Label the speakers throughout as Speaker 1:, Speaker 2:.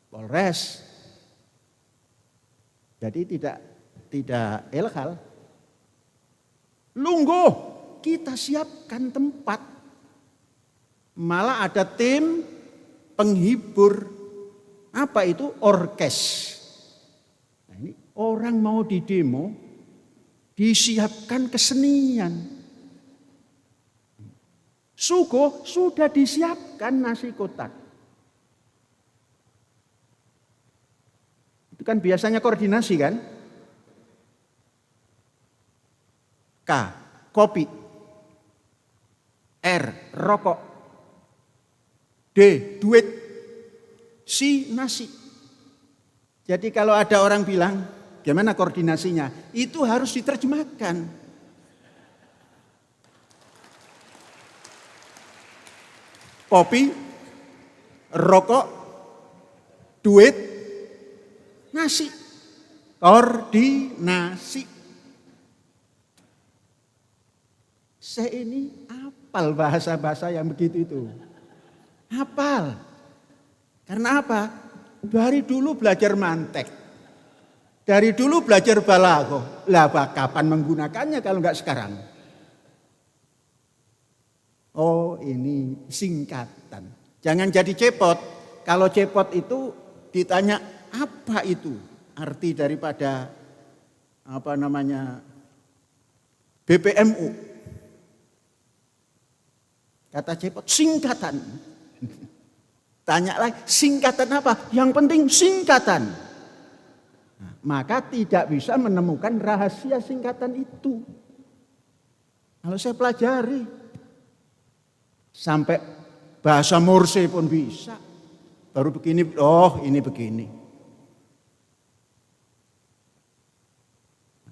Speaker 1: Polres. Jadi tidak ilegal. Lungguh, kita siapkan tempat. Malah ada tim penghibur. Apa itu? Orkes. Nah, ini orang mau di demo, disiapkan kesenian. Sugo sudah disiapkan nasi kotak. Itu kan biasanya koordinasi kan? K, kopi. R, rokok. D, duit. C, nasi. Jadi kalau ada orang bilang, gimana koordinasinya? Itu harus diterjemahkan. Kopi, rokok, duit, nasi. Koordinasi. Saya ini hafal bahasa-bahasa yang begitu itu. Hafal. Karena apa? Dari dulu belajar mantek. Dari dulu belajar balaghah. Lah kapan menggunakannya kalau enggak sekarang? Oh, ini singkatan. Jangan jadi cepot. Kalau cepot itu ditanya apa itu arti daripada BPMU. Kata cepot singkatan. Tanya lagi singkatan apa? Yang penting singkatan. Nah, maka tidak bisa menemukan rahasia singkatan itu. Kalau saya pelajari sampai bahasa Morse pun bisa. Baru begini, oh ini begini.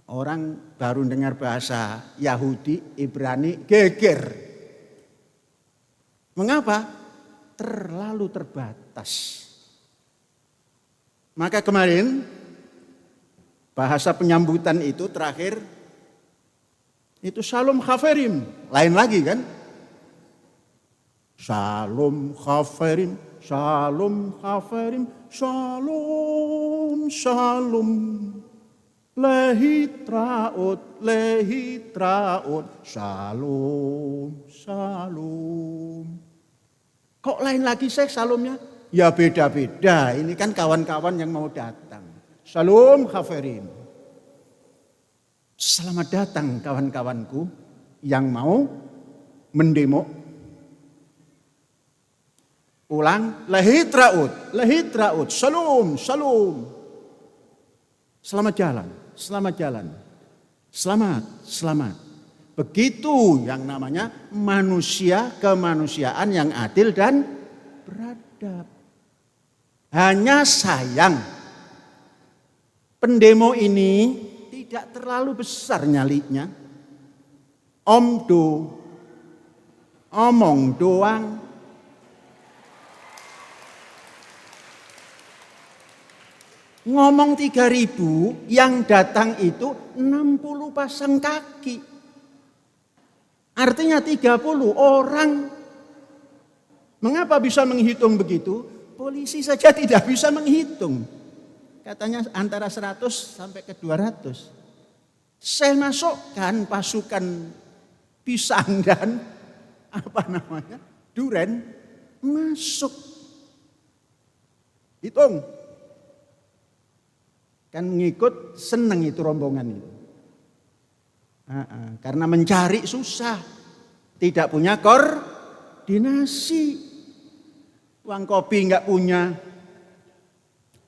Speaker 1: Orang baru dengar bahasa Yahudi, Ibrani, geger. Mengapa? Terlalu terbatas. Maka kemarin bahasa penyambutan itu terakhir itu Shalom Chaverim, lain lagi kan? Shalom Chaverim, Shalom Chaverim, Shalom, Shalom. Lehitraot, lehitraot, Shalom, Shalom. Kok lain lagi Syekh salomnya? Ya beda-beda. Ini kan kawan-kawan yang mau datang. Shalom Chaverim. Selamat datang kawan-kawanku yang mau mendemo. Ulang, lehitraut, lehitraut, shalom, shalom. Selamat jalan, selamat jalan. Selamat, selamat. Begitu yang namanya manusia kemanusiaan yang adil dan beradab. Hanya sayang pendemo ini tidak terlalu besar nyalinya. Omong doang. Ngomong 3.000 yang datang itu 60 pasang kaki. Artinya 30 orang. Mengapa bisa menghitung begitu? Polisi saja tidak bisa menghitung. Katanya antara 100 sampai ke 200. Saya masukkan pasukan pisang dan duren masuk. Hitung. Kan mengikut seneng itu rombongan itu. Karena mencari susah, tidak punya koordinasi, uang kopi nggak punya,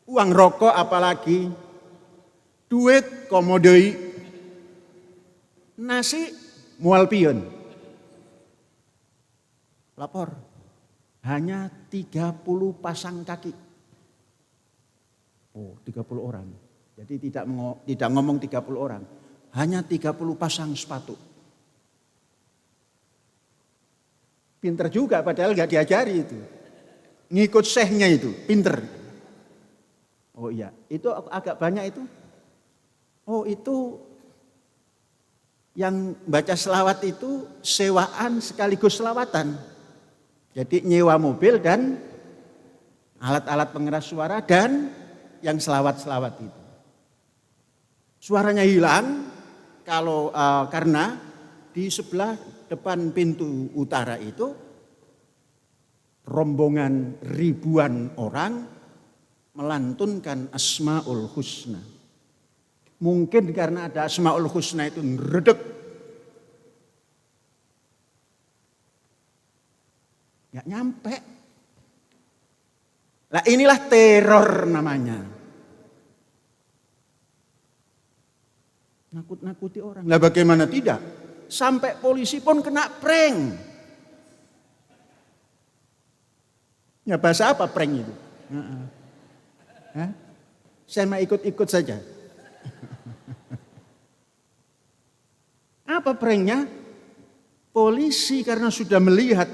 Speaker 1: uang rokok apalagi, duit komodoi, nasi mual pion, lapor, hanya 30 pasang kaki, 30 orang, jadi tidak ngomong 30 orang. Hanya 30 pasang sepatu. Pinter juga padahal gak diajari itu. Ngikut syekhnya itu, pinter. Oh iya, itu agak banyak itu. Oh itu yang baca selawat itu sewaan sekaligus selawatan. Jadi nyewa mobil dan alat-alat pengeras suara dan yang selawat-selawat itu. Suaranya hilang karena di sebelah depan pintu utara itu rombongan ribuan orang melantunkan Asmaul Husna. Mungkin karena ada Asmaul Husna itu ngeredek. Nggak nyampe. Lah inilah teror namanya. Nakut-nakuti orang. Lah bagaimana tidak? Sampai polisi pun kena prank. Ya bahasa apa prank itu? Hah? Saya mau ikut-ikut saja. Apa pranknya? Polisi karena sudah melihat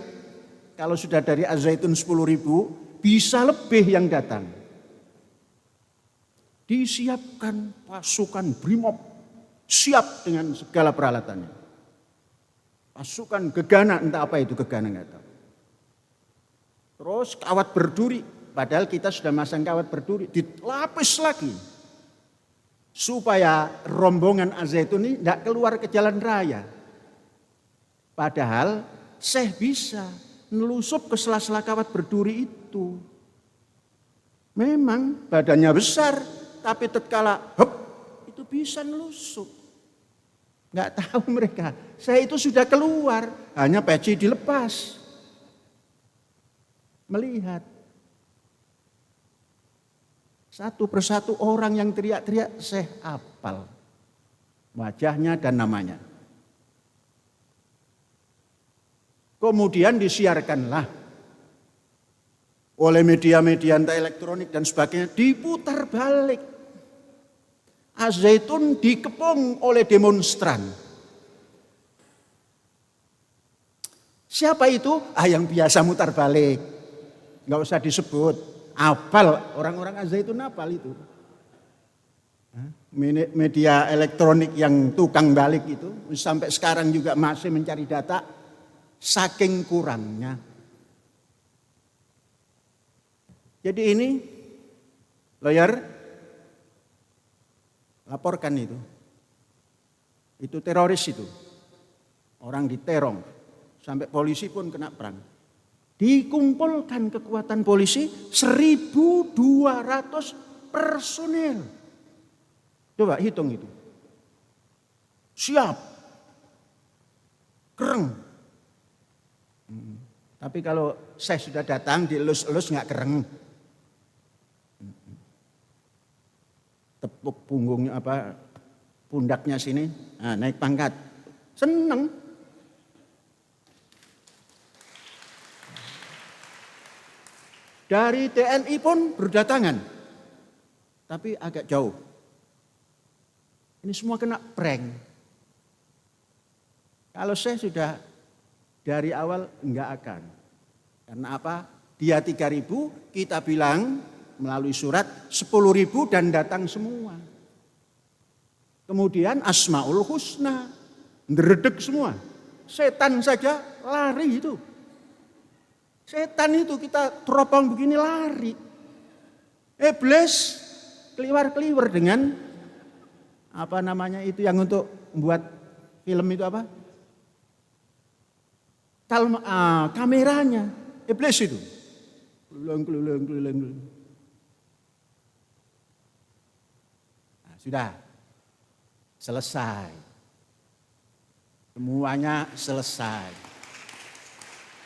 Speaker 1: kalau sudah dari Az-Zaitun 10.000 bisa lebih yang datang. Disiapkan pasukan Brimob siap dengan segala peralatannya. Pasukan gegana, entah apa itu gegana nggak tahu. Terus kawat berduri, padahal kita sudah masang kawat berduri, dilapis lagi. Supaya rombongan Az-Zaitun ini tidak keluar ke jalan raya. Padahal Syekh bisa nelusup ke sela-sela kawat berduri itu. Memang badannya besar, tapi tatkala itu bisa nelusup. Nggak tahu mereka. Saya itu sudah keluar, hanya peci dilepas. Melihat. Satu persatu orang yang teriak-teriak, Syekh hafal wajahnya dan namanya. Kemudian disiarkanlah oleh media-media entah elektronik dan sebagainya, diputar balik. Az-Zaitun dikepung oleh demonstran. Siapa itu? Yang biasa mutar balik. Nggak usah disebut. Apal, orang-orang Az-Zaitun apal itu. Media elektronik yang tukang balik itu sampai sekarang juga masih mencari data saking kurangnya. Jadi ini lawyer laporkan itu. Itu teroris itu. Orang diterong sampai polisi pun kena perang. Dikumpulkan kekuatan polisi 1.200 personel. Coba hitung itu. Siap. Kereng. Tapi kalau saya sudah datang dielus-elus nggak kereng. Tepuk punggungnya pundaknya sini, naik pangkat. Seneng. Dari TNI pun berdatangan. Tapi agak jauh. Ini semua kena prank. Kalau saya sudah dari awal enggak akan. Karena apa? Dia 3.000, kita bilang melalui surat 10.000 dan datang semua. Kemudian Asmaul Husna. Ngeredek semua. Setan saja lari itu. Setan itu kita teropong begini lari. Iblis keliwar-keliwar dengan apa namanya itu yang untuk membuat film itu apa? Kameranya. Iblis itu. Keliling. Nah, sudah. Selesai. Semuanya selesai.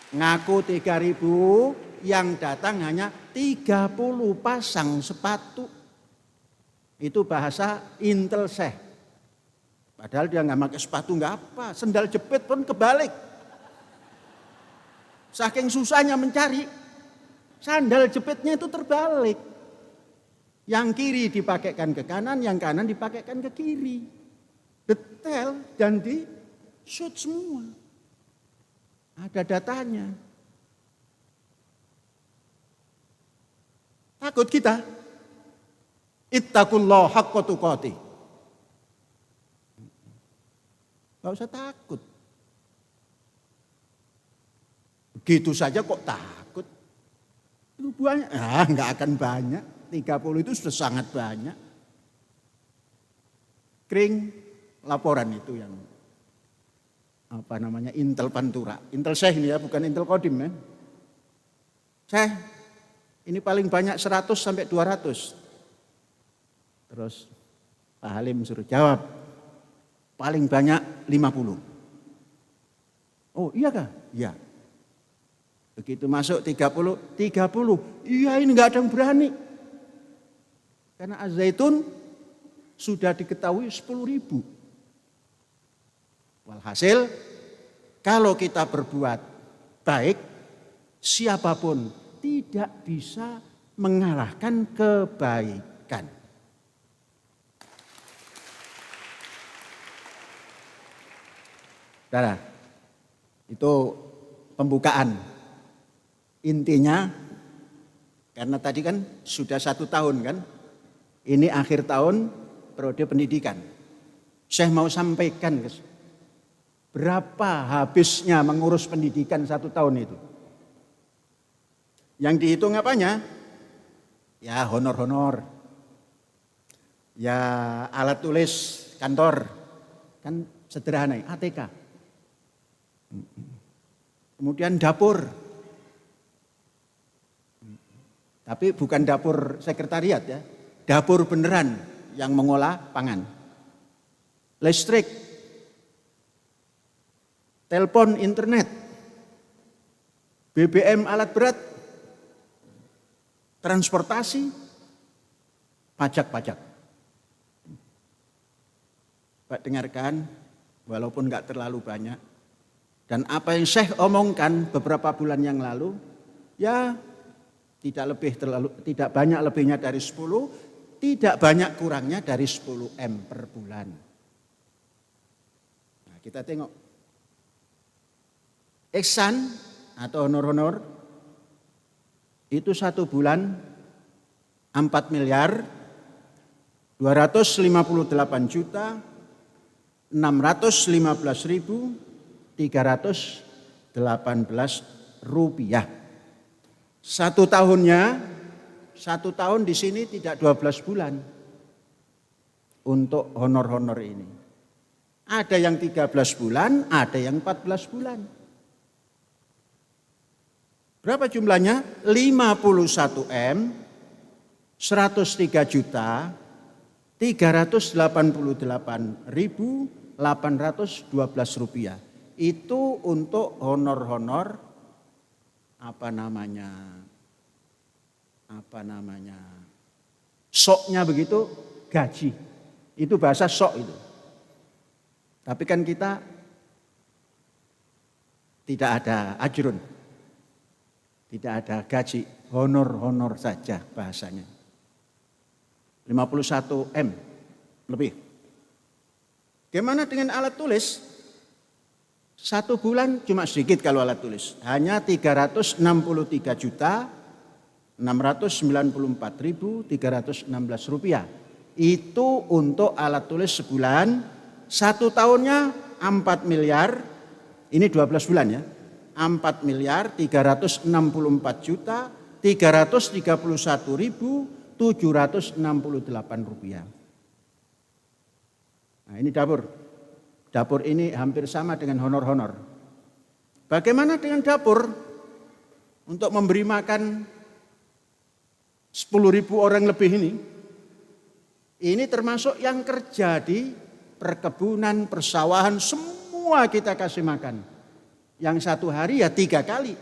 Speaker 1: Ngaku 3.000, yang datang hanya 30 pasang sepatu. Itu bahasa Intel Syekh. Padahal dia nggak pakai sepatu, nggak apa. Sendal jepit pun kebalik. Saking susahnya mencari, sandal jepitnya itu terbalik. Yang kiri dipakaikan ke kanan, yang kanan dipakaikan ke kiri. Detail dan di shoot semua. Ada datanya. Takut kita. Ittaqullah haqqa tuqatih. Gak usah takut. Begitu saja kok takut. Itu banyak. Enggak akan banyak. 30 itu sudah sangat banyak. Kering laporan itu yang Intel Pantura. Intel Syekh ini ya, bukan Intel Kodim ya. Syekh, ini paling banyak 100 sampai 200. Terus Pak Halim suruh jawab, paling banyak 50. Oh iya kah? Iya. Begitu masuk 30. Iya ini enggak ada yang berani. Karena Az-Zaitun sudah diketahui 10.000. Walhasil, kalau kita berbuat baik, siapapun tidak bisa mengalahkan kebaikan. Saudara, itu pembukaan. Intinya, karena tadi kan sudah 1 tahun kan, ini akhir tahun periode pendidikan. Saya mau sampaikan berapa habisnya mengurus pendidikan 1 tahun itu. Yang dihitung apanya? Ya honor-honor, ya alat tulis kantor, kan sederhana, ATK. Kemudian dapur, tapi bukan dapur sekretariat ya, dapur beneran yang mengolah pangan. Listrik, telepon, internet, BBM alat berat, transportasi, pajak-pajak. Pak dengarkan, walaupun enggak terlalu banyak. Dan apa yang Syekh omongkan beberapa bulan yang lalu, ya tidak banyak lebihnya dari 10, tidak banyak kurangnya dari 10 M per bulan. Nah, kita tengok. Ihsan atau honor-honor itu 1 bulan 4 miliar 258 juta 615.318 rupiah. 1 tahunnya, 1 tahun di sini tidak 12 bulan untuk honor-honor ini. Ada yang 13 bulan, ada yang 14 bulan. Berapa jumlahnya? 51 M, 103 juta 388.812 rupiah. Itu untuk honor-honor soknya begitu, gaji. Itu bahasa sok itu. Tapi kan kita tidak ada ajrun, tidak ada gaji, honor-honor saja bahasanya. 51 M lebih. Gimana dengan alat tulis? 1 bulan cuma sedikit kalau alat tulis. Hanya 363 juta 694.316 rupiah. Itu untuk alat tulis sebulan. 1 tahunnya 4 miliar. Ini 12 bulan ya. 4 miliar 364 juta 331.768 rupiah. Nah ini dapur. Dapur ini hampir sama dengan honor-honor. Bagaimana dengan dapur? Untuk memberi makan 10.000 orang lebih ini. Ini termasuk yang kerja di perkebunan, persawahan, semua kita kasih makan. Yang 1 hari ya 3 kali.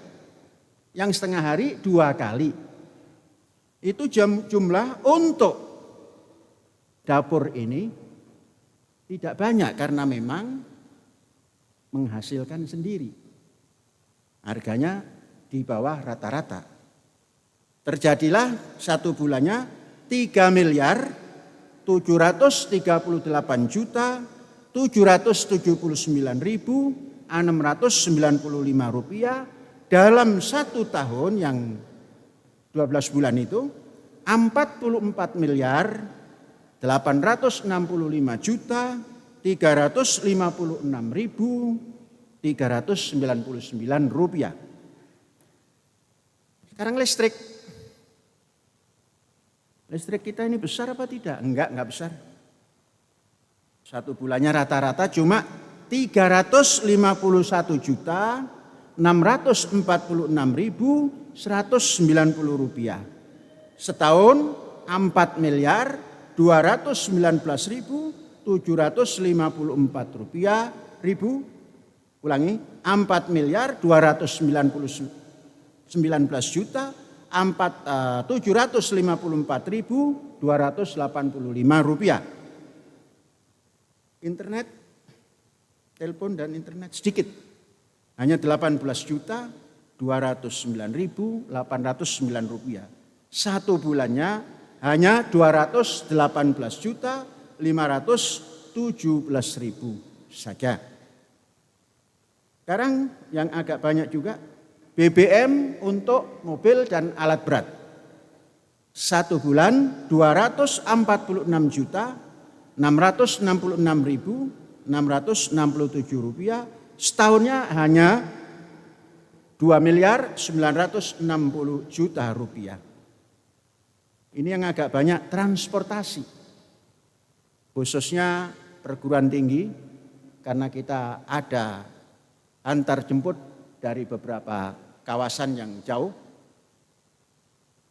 Speaker 1: Yang setengah hari 2 kali. Itu jumlah untuk dapur ini tidak banyak karena memang menghasilkan sendiri. Harganya di bawah rata-rata. Terjadilah 1 bulannya 3 miliar 738 juta 779.695 rupiah dalam 1 tahun yang 12 bulan itu 44 miliar 865 juta 356.399 rupiah. Sekarang listrik Listrik kita ini besar apa tidak? Enggak besar. Satu bulannya rata-rata cuma 350.646.190 rupiah. Setahun 4.219.754 rupiah ribu. Ulangi, 4.219.754.285 rupiah. Internet, telepon dan internet sedikit, hanya 18.209.809 rupiah. Satu bulannya hanya 218.517.000 saja. Sekarang yang agak banyak juga BBM untuk mobil dan alat berat. Satu bulan 246.666.667 rupiah. Setahunnya hanya 2.960.000.000 rupiah. Ini yang agak banyak transportasi, khususnya perguruan tinggi, karena kita ada antar jemput dari beberapa kawasan yang jauh.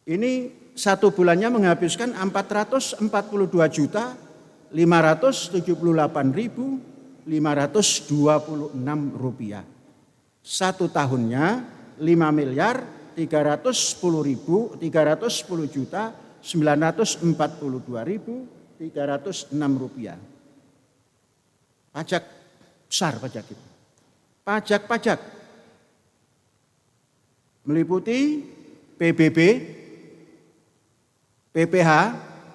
Speaker 1: Ini satu bulannya menghabiskan 442.578.526 rupiah. Satu tahunnya 5.310.942.306 rupiah. Pajak besar pajak itu. Pajak-pajak meliputi PBB, PPH.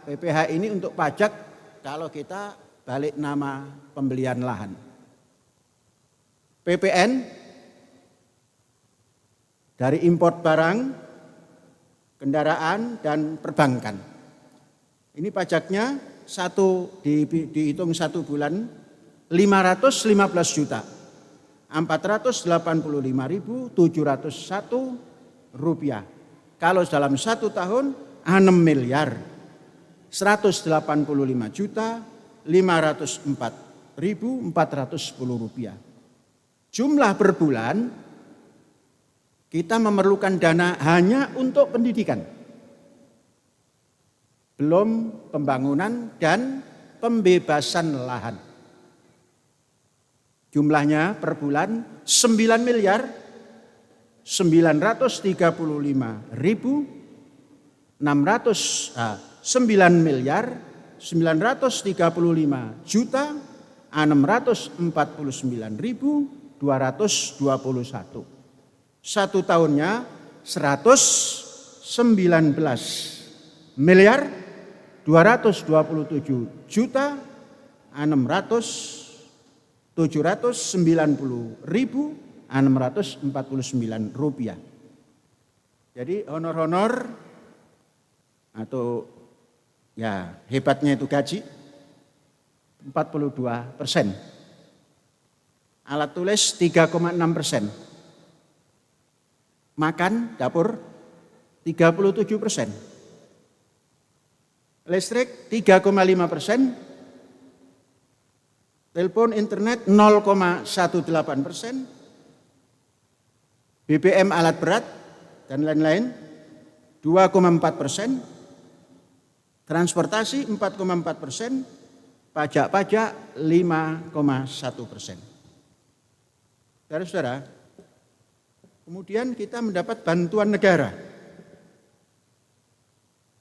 Speaker 1: PPH ini untuk pajak kalau kita balik nama pembelian lahan. PPN dari import barang, kendaraan dan perbankan. Ini pajaknya dihitung satu bulan 515 juta. 485.701 rupiah. Kalau dalam satu tahun 6.185.504.410 rupiah. Jumlah per bulan kita memerlukan dana hanya untuk pendidikan. Belum pembangunan dan pembebasan lahan. Jumlahnya per bulan 9.935.649.221. Satu tahunnya 119.790.649 rupiah. Jadi honor-honor atau ya hebatnya itu gaji 42%. Alat tulis 3,6%. Makan dapur 37%. Listrik 3,5%. Telepon internet 0,18%. BBM alat berat dan lain-lain 2,4%. Transportasi 4,4%. Pajak-pajak 5,1%. Saudara-saudara, kemudian kita mendapat bantuan negara.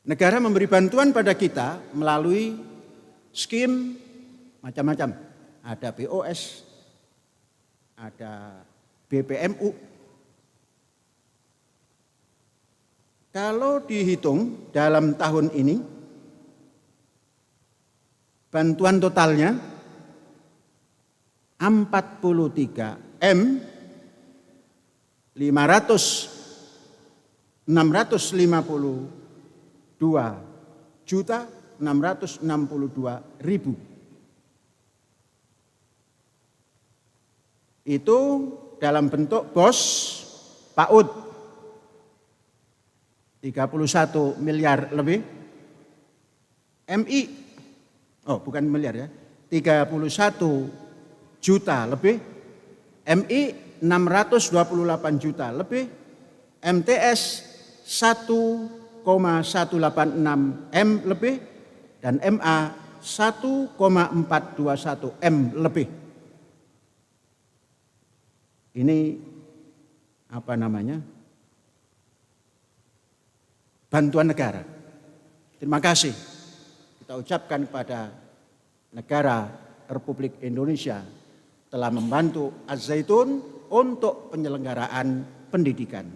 Speaker 1: Negara memberi bantuan pada kita melalui skim macam-macam. Ada BOS, ada BPMU. Kalau dihitung dalam tahun ini, bantuan totalnya 43 M 652.662.000. Itu dalam bentuk BOS PAUD 31 miliar lebih, MI, oh bukan miliar ya, 31 juta lebih, MI 628 juta lebih, MTS 1,186 M lebih, dan MA 1,421 M lebih. Ini apa namanya? Bantuan negara. Terima kasih kita ucapkan kepada negara Republik Indonesia telah membantu Az-Zaitun untuk penyelenggaraan pendidikan.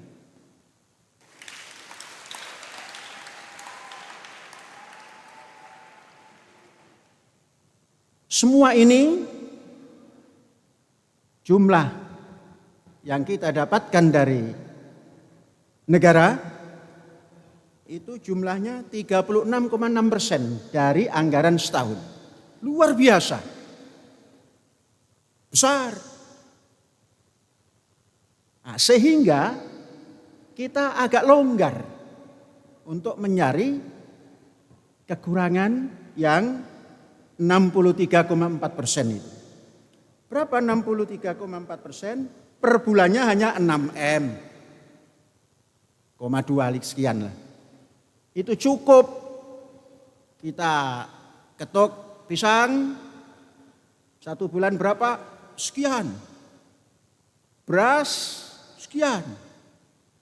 Speaker 1: Semua ini jumlah yang kita dapatkan dari negara itu jumlahnya 36,6% dari anggaran setahun. Luar biasa. Besar. Nah, sehingga kita agak longgar untuk mencari kekurangan yang 63,4% itu. Berapa 63,4%? Per bulannya hanya 6 M. 2 sekian lah. Itu cukup kita ketuk pisang 1 bulan berapa? Sekian. Beras sekian.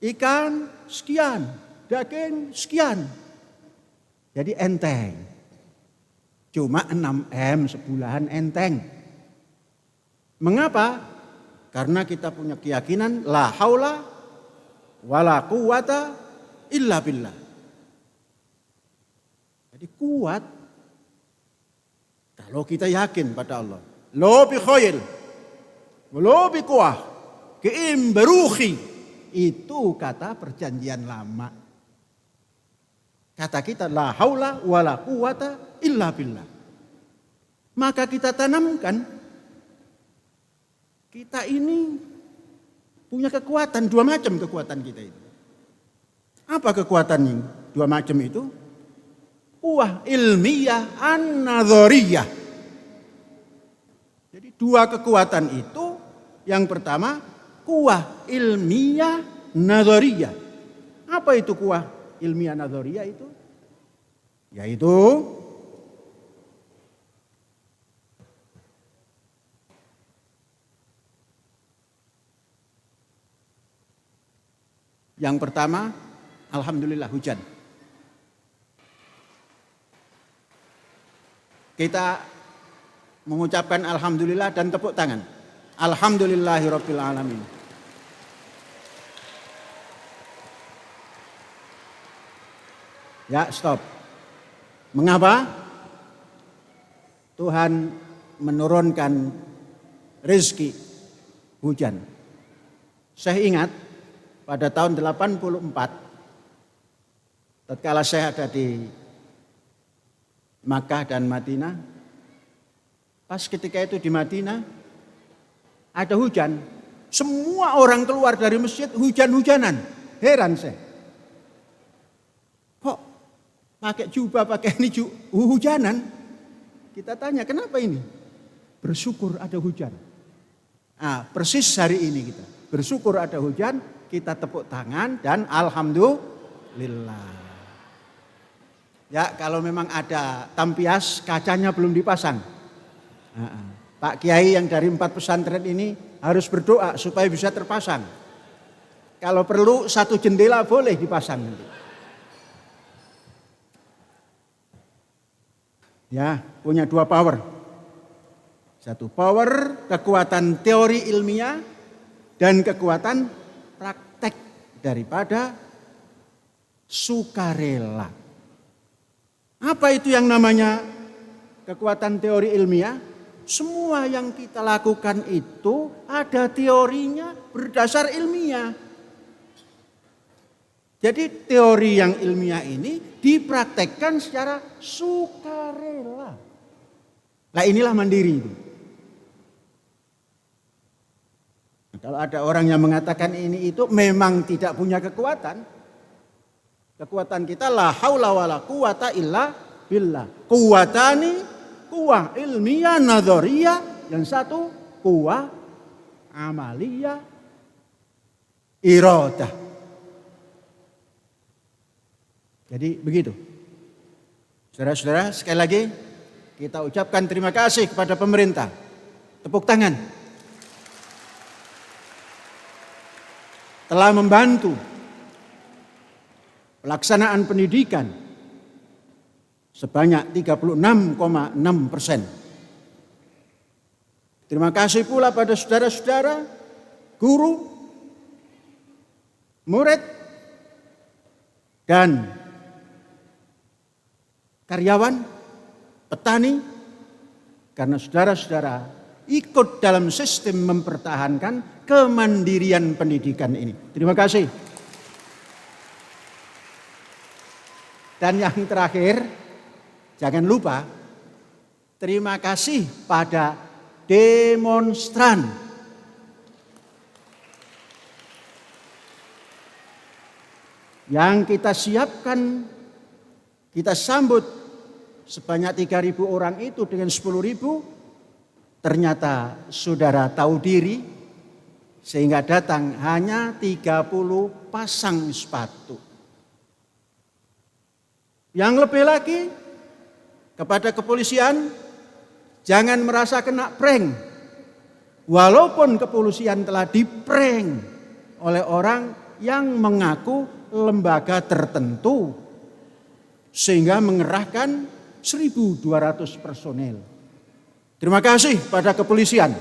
Speaker 1: Ikan sekian. Daging sekian. Jadi enteng. Cuma 6 M sebulan enteng. Mengapa? Karena kita punya keyakinan la haula wala quwata illa billah. Jadi kuat kalau kita yakin pada Allah. Lo bi khair, lo bi quwah, keim beruhi. Itu kata perjanjian lama. Kata kita la haula wala quwata illa billah. Maka kita tanamkan, kita ini punya kekuatan, 2 macam kekuatan kita itu. Apa kekuatannya 2 macam itu? Quwwah ilmiyah an-nadhariyah. Jadi 2 kekuatan itu, yang pertama quwwah ilmiyah nadhariyah. Apa itu quwwah ilmiyah nadhariyah itu? Yaitu yang pertama, alhamdulillah hujan. Kita mengucapkan alhamdulillah dan tepuk tangan. Alhamdulillahirabbil alamin. Ya, stop. Mengapa? Tuhan menurunkan rezeki hujan. Saya ingat pada tahun 84, tatkala saya ada di Makkah dan Madinah, pas ketika itu di Madinah ada hujan, semua orang keluar dari masjid hujan-hujanan. Heran saya, kok pakai jubah, pakai ini hujanan? Kita tanya kenapa ini? Bersyukur ada hujan. Nah, persis hari ini kita bersyukur ada hujan, kita tepuk tangan dan alhamdulillah. Ya, kalau memang ada tampias kacanya belum dipasang. Pak Kiai yang dari 4 pesantren ini harus berdoa supaya bisa terpasang. Kalau perlu 1 jendela boleh dipasang nanti. Ya, punya 2 power. 1 power kekuatan teori ilmiah dan kekuatan praktek daripada sukarela. Apa itu yang namanya kekuatan teori ilmiah? Semua yang kita lakukan itu ada teorinya berdasar ilmiah. Jadi teori yang ilmiah ini dipraktekkan secara sukarela. Nah, inilah mandiri itu. Kalau ada orang yang mengatakan ini itu memang tidak punya kekuatan. Kekuatan kita la haula wala quwata illa billah. Kuwatani, kuwah ilmiah nadhariyah, yang satu kuwah amaliyah iradah. Jadi begitu. Saudara-saudara, sekali lagi kita ucapkan terima kasih kepada pemerintah. Tepuk tangan. Telah membantu pelaksanaan pendidikan sebanyak 36,6%. Terima kasih pula pada saudara-saudara, guru, murid, dan karyawan, petani, karena saudara-saudara ikut dalam sistem mempertahankan kemandirian pendidikan ini. Terima kasih. Dan yang terakhir, jangan lupa terima kasih pada demonstran. Yang kita siapkan, kita sambut sebanyak 3.000 orang itu dengan 10.000, ternyata saudara tahu diri sehingga datang hanya 30 pasang sepatu. Yang lebih lagi, kepada kepolisian, jangan merasa kena prank. Walaupun kepolisian telah diprank oleh orang yang mengaku lembaga tertentu, sehingga mengerahkan 1.200 personel. Terima kasih pada kepolisian.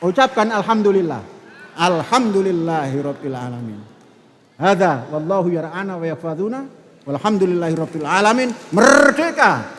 Speaker 1: Ucapkan alhamdulillah. Alhamdulillahirabbil alamin. Hadza wallahu yar'ana wa yafaduna walhamdulillahirabbil alamin. Merdeka!